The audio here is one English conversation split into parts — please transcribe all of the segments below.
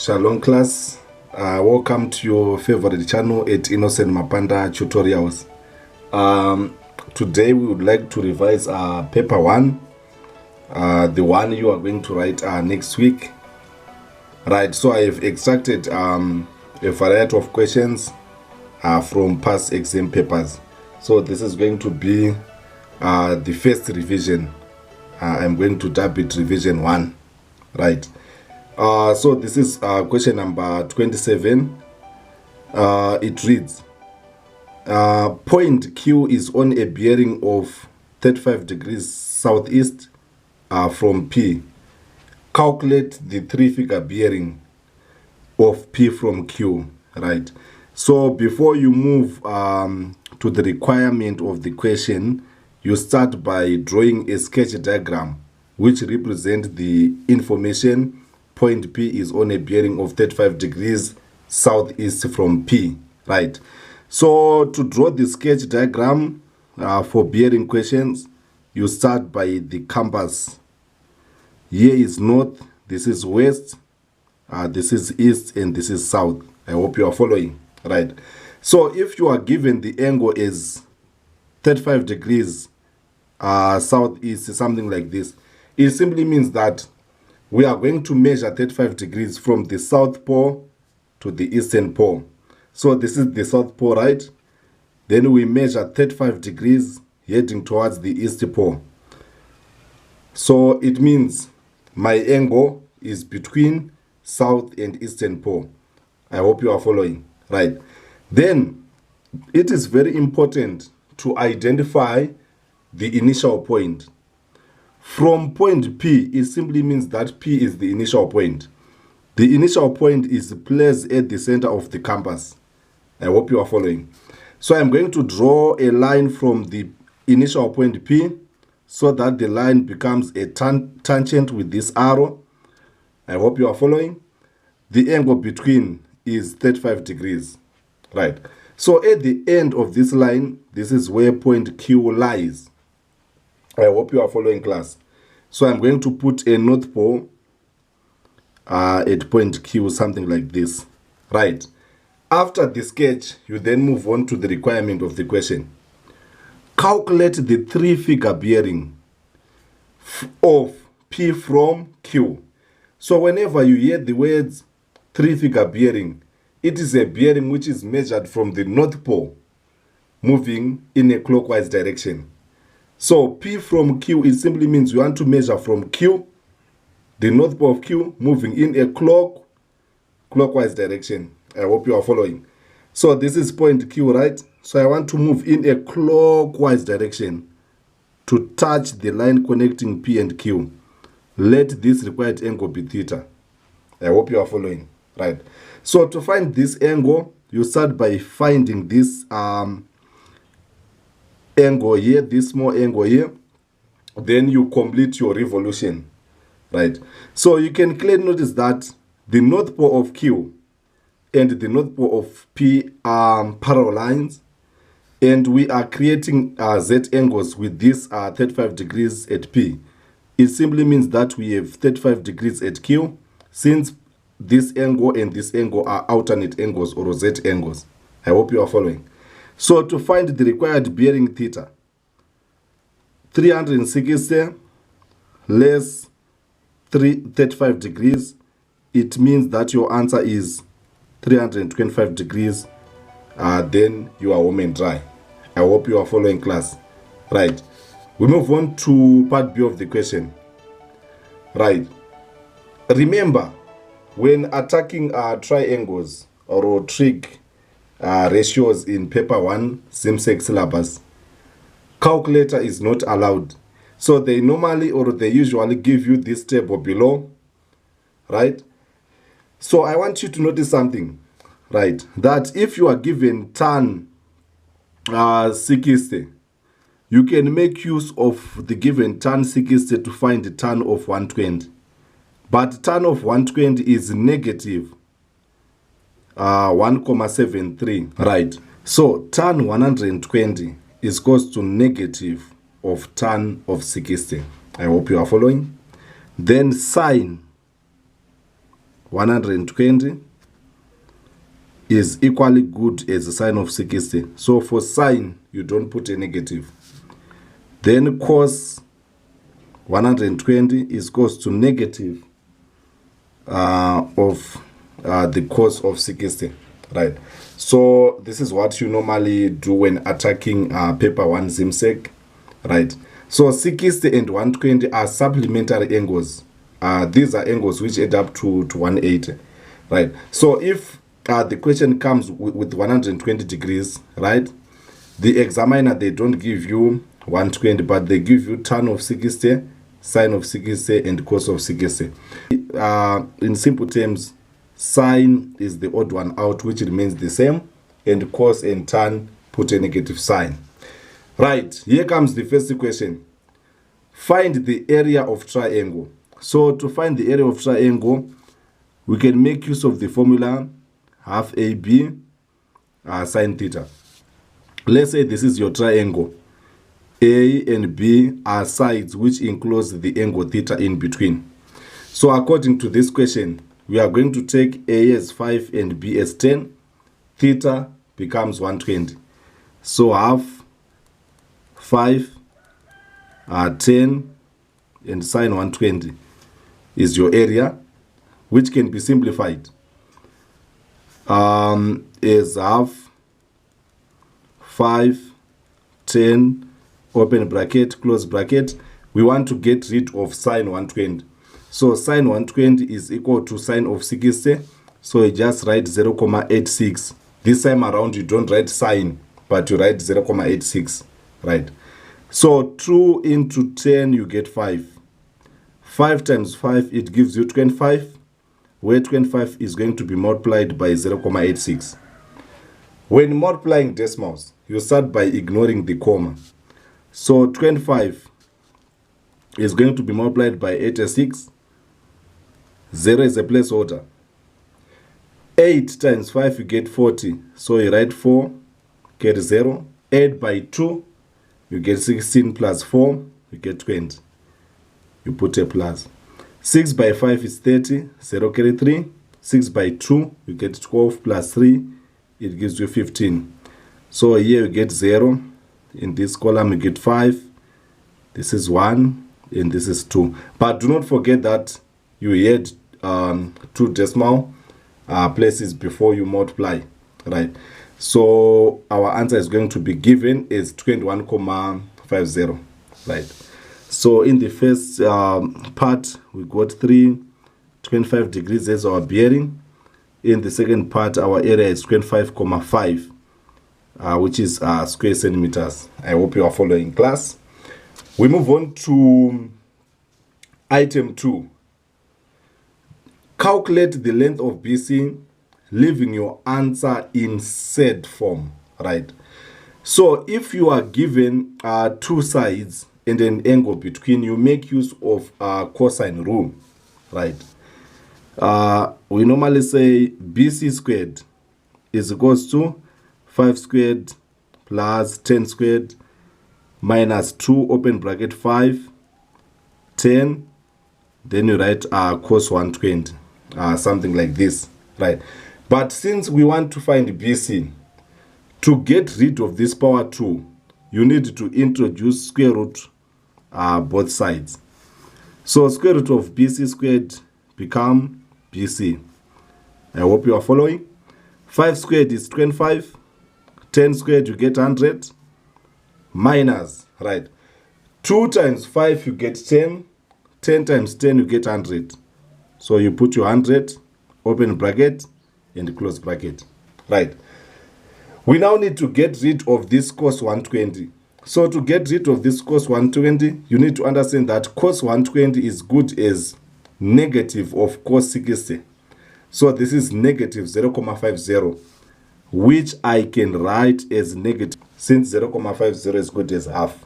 Shalom class, welcome to your favorite channel at Innocent MAPANDA Tutorials. Today we would like to revise paper 1, the one you are going to write next week. Right, so I have extracted a variety of questions from past exam papers. So this is going to be the first revision. I'm going to dub it revision 1, right? So this is question number 27. It reads, point Q is on a bearing of 35 degrees southeast from P. Calculate the three-figure bearing of P from Q, right? So before you move to the requirement of the question, you start by drawing a sketch diagram which represents the information. Point P is on a bearing of 35 degrees southeast from P, right? So to draw the sketch diagram for bearing questions, you start by the compass. Here is north, this is west, this is east, and this is south. I hope you are following, right? So if you are given the angle as 35 degrees southeast, something like this, it simply means that we are going to measure 35 degrees from the south pole to the eastern pole. So this is the south pole, right? Then we measure 35 degrees heading towards the east pole. So it means my angle is between south and eastern pole. I hope you are following, right? Then it is very important to identify the initial point. From point P, it simply means that P is the initial point. The initial point is placed at the center of the compass. I hope you are following. So I'm going to draw a line from the initial point P so that the line becomes a tangent with this arrow. I hope you are following. The angle between is 35 degrees, right? So at the end of this line, this is where point Q lies. I hope you are following, class. So I'm going to put a north pole at point Q, something like this, right? After the sketch, you then move on to the requirement of the question. Calculate the three-figure bearing of P from Q. So whenever you hear the words three-figure bearing, it is a bearing which is measured from the north pole, moving in a clockwise direction. So P from Q, it simply means you want to measure from Q, the north pole of Q, moving in a clockwise direction. I hope you are following. So this is point Q, right? So I want to move in a clockwise direction to touch the line connecting P and Q. Let this required angle be theta. I hope you are following, right? So to find this angle, you start by finding this angle here, this small angle here. Then you complete your revolution, right? So you can clearly notice that the north pole of Q and the north pole of P are parallel lines, and we are creating Z angles with this 35 degrees at P. It simply means that we have 35 degrees at Q, since this angle and this angle are alternate angles or Z angles. I hope you are following. So to find the required bearing theta, 360 less 35 degrees, it means that your answer is 325 degrees. Then you are home and dry. I hope you are following, class. Right. We move on to part B of the question. Right. Remember, when attacking triangles or trig ratios in paper 1 Zimsec syllabus, calculator is not allowed. So they normally or they usually give you this table below, right? So I want you to notice something, right? That if you are given tan 60, you can make use of the given tan 60 to find the tan of 120. But tan of 120 is negative 1,73, right? So tan 120 is equals to negative of tan of 60. I hope you are following. Then sine 120 is equally good as the sine of 60. So for sine, you don't put a negative. Then cos 120 is equals to negative of the cos of 60, right? So this is what you normally do when attacking paper 1 Zimsec, right? So 60 and 120 are supplementary angles. These are angles which add up to 180, right? So if the question comes with 120 degrees, right? The examiner, they don't give you 120, but they give you tan of 60, sine of 60, and cos of 60. In simple terms, sine is the odd one out, which remains the same, and cos and tan put a negative sign. Right, here comes the first question. Find the area of triangle. So to find the area of triangle, we can make use of the formula half AB sine theta. Let's say this is your triangle. A and B are sides which enclose the angle theta in between. So according to this question, we are going to take A as 5 and B as 10. Theta becomes 120. So half 5 10 and sine 120 is your area, which can be simplified as half 5 10 open bracket close bracket. We want to get rid of sine 120. So sine 120 is equal to sine of 60. So you just write 0.86. This time around you don't write sine, but you write 0.86, right? So 2 into 10 you get 5. 5 times 5, it gives you 25, where 25 is going to be multiplied by 0.86. When multiplying decimals, you start by ignoring the comma. So 25 is going to be multiplied by 86. 0 is a placeholder. 8 times 5, you get 40. So you write 4, get 0. 8 by 2, you get 16 plus 4, you get 20. You put a plus. 6 by 5 is 30, 0 carry 3. 6 by 2, you get 12 plus 3, it gives you 15. So here you get 0. In this column you get 5. This is 1 and this is 2. But do not forget that you add 2 decimal places before you multiply, right? So our answer is going to be given as 21.50, right? So in the first part, we got 25 degrees as our bearing. In the second part, our area is 25.5, which is square centimeters. I hope you are following, class. We move on to item 2. Calculate the length of BC, leaving your answer in said form, right? So if you are given 2 sides and an angle between, you make use of cosine rule, right? We normally say BC squared is equals to 5 squared plus 10 squared minus 2 open bracket 5, 10, then you write cos 120, something like this, right? But since we want to find BC, to get rid of this power 2, you need to introduce square root both sides. So square root of BC squared become BC. I hope you are following. 5 squared is 25. 10 squared you get 100. Minus, right? 2 times 5 you get 10. 10 times 10 you get 100. So you put your 100, open bracket and close bracket, right? We now need to get rid of this cos 120. So to get rid of this cos 120, you need to understand that cos 120 is good as negative of cos 60. So this is negative 0.50, which I can write as negative since 0.50 is good as half.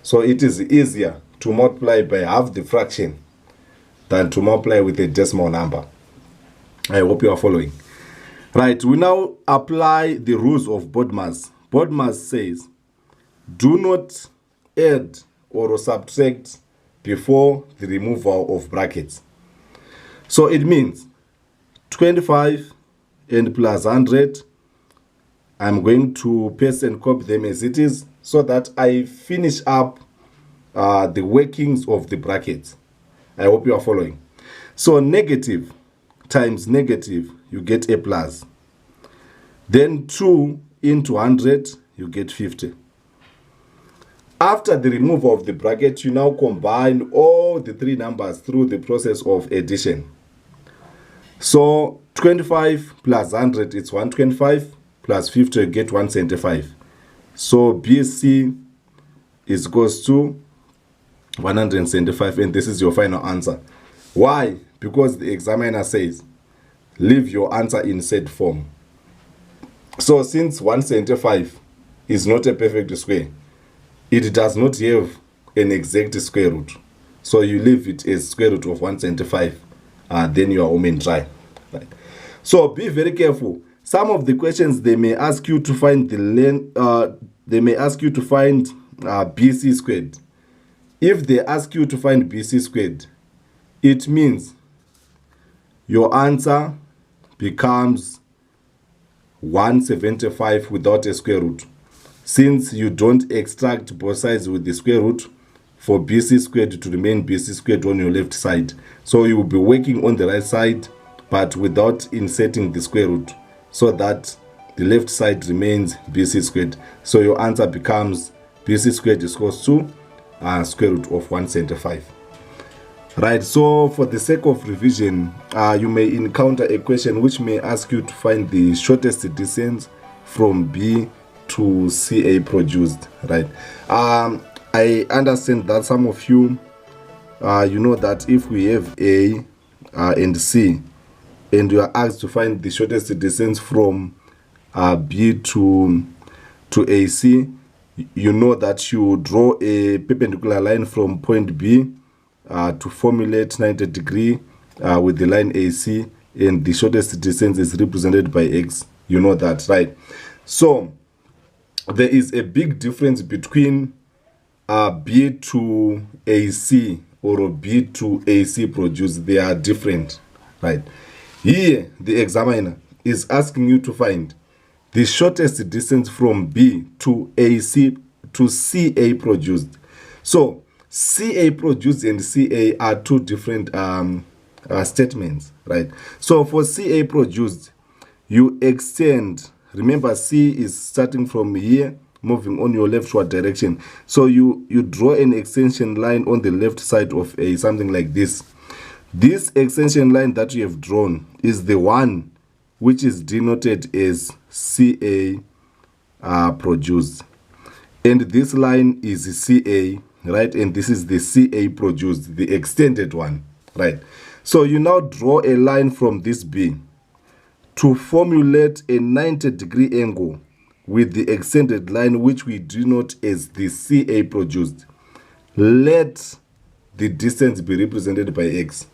So it is easier to multiply by half the fraction than to multiply with a decimal number. I hope you are following. Right, we now apply the rules of BODMAS. BODMAS says, do not add or subtract before the removal of brackets. So it means 25 and plus 100. I'm going to paste and copy them as it is so that I finish up the workings of the brackets. I hope you are following. So negative times negative, you get a plus. Then 2 into 100, you get 50. After the removal of the bracket, you now combine all the three numbers through the process of addition. So 25 plus 100, it's 125, plus 50, you get 175. So BC is equals to 175, and this is your final answer. Why? Because the examiner says, leave your answer in said form. So since 175 is not a perfect square, it does not have an exact square root. So you leave it as square root of 175, then you are home and dry. Right. So be very careful. Some of the questions, they may ask you to find the length, they may ask you to find BC squared. If they ask you to find BC squared, it means your answer becomes 175 without a square root, since you don't extract both sides with the square root for BC squared to remain BC squared on your left side. So you will be working on the right side, but without inserting the square root, so that the left side remains BC squared. So your answer becomes BC squared is equals to square root of 175. Right, so for the sake of revision, you may encounter a question which may ask you to find the shortest distance from B to CA produced, right? I understand that some of you, you know that if we have A and C, and you are asked to find the shortest distance from B to AC, you know that you draw a perpendicular line from point B to formulate 90 degree with the line AC, and the shortest distance is represented by X. You know that, right? So there is a big difference between B to AC or B to AC produced. They are different, right? Here the examiner is asking you to find the shortest distance from B to AC to CA produced. So CA produced and CA are two different statements, right? So for CA produced, you extend. Remember, C is starting from here, moving on your leftward direction. So you draw an extension line on the left side of A, something like this. This extension line that you have drawn is the one which is denoted as CA produced. And this line is CA, right? And this is the CA produced, the extended one, right? So you now draw a line from this B to formulate a 90-degree angle with the extended line, which we denote as the CA produced. Let the distance be represented by X.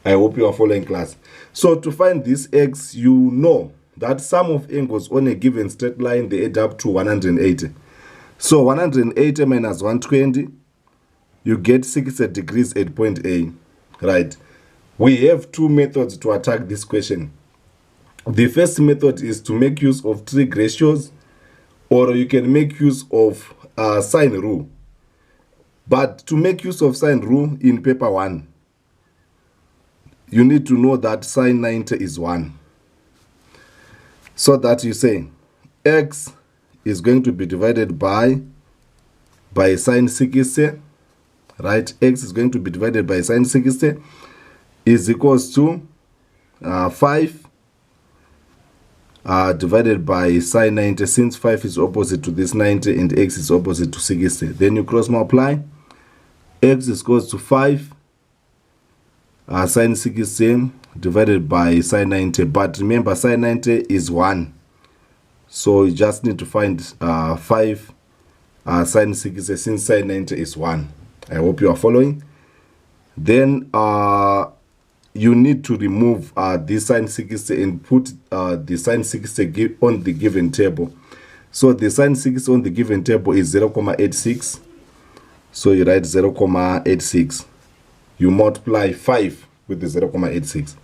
I hope you are following, class. So to find this X, you know that sum of angles on a given straight line, they add up to 180. So 180 minus 120, you get 60 degrees at point A, right? We have two methods to attack this question. The first method is to make use of trig ratios, or you can make use of sine rule. But to make use of sine rule in paper 1, you need to know that sine 90 is 1. So that you say X is going to be divided by sine 60, right? X is going to be divided by sine 60 is equals to 5 divided by sine 90, since 5 is opposite to this 90 and X is opposite to 60. Then you cross multiply. X is equals to 5 sine 60 divided by sine 90. But remember, sine 90 is 1. So you just need to find 5 sine 60 since sine 90 is 1. I hope you are following. Then you need to remove this sine 60 and put the sine 60 on the given table. So the sine 60 on the given table is 0.86. So you write 0.86. You multiply 5 with the 0.86.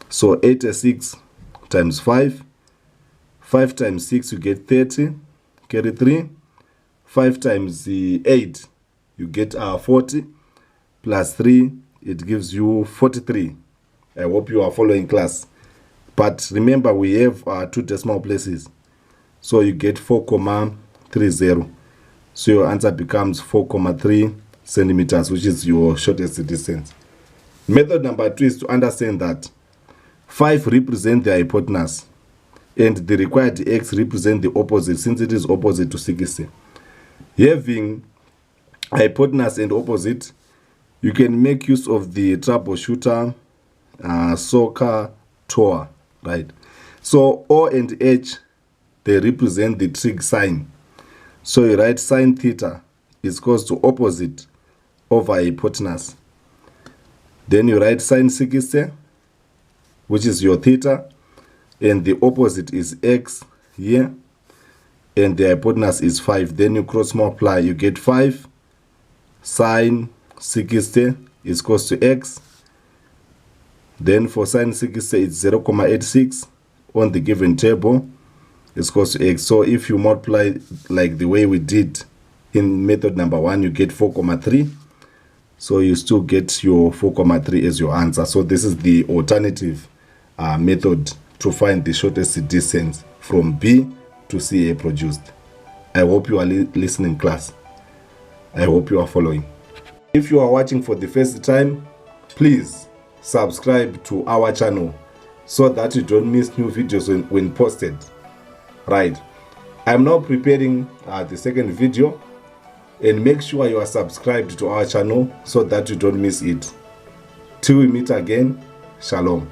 So 86 times 5. 5 times 6, you get 30. Carry 3. 5 times 8, you get 40. Plus 3, it gives you 43. I hope you are following, class. But remember, we have 2 decimal places. So you get 4,30. So your answer becomes 4,3 centimeters, which is your shortest distance. Method number 2 is to understand that 5 represents the hypotenuse and the required x represents the opposite, since it is opposite to 60. Having hypotenuse and opposite, you can make use of the troubleshooter soccer tour, right? So O and H, they represent the trig sign. So you write sine theta is equals to opposite over hypotenuse. Then you write sine 60, which is your theta, and the opposite is x here, and the hypotenuse is 5. Then you cross multiply, you get 5 sine 60 is equals to x. Then for sine 60, it's 0,86 on the given table is equals to x. So if you multiply like the way we did in method number 1, you get 4,3. So you still get your 4,3 as your answer. So this is the alternative method to find the shortest distance from B to CA produced. I hope you are listening, class. I hope you are following. If you are watching for the first time, please subscribe to our channel so that you don't miss new videos when posted. Right, I'm now preparing the second video, and make sure you are subscribed to our channel so that you don't miss it. Till we meet again, shalom.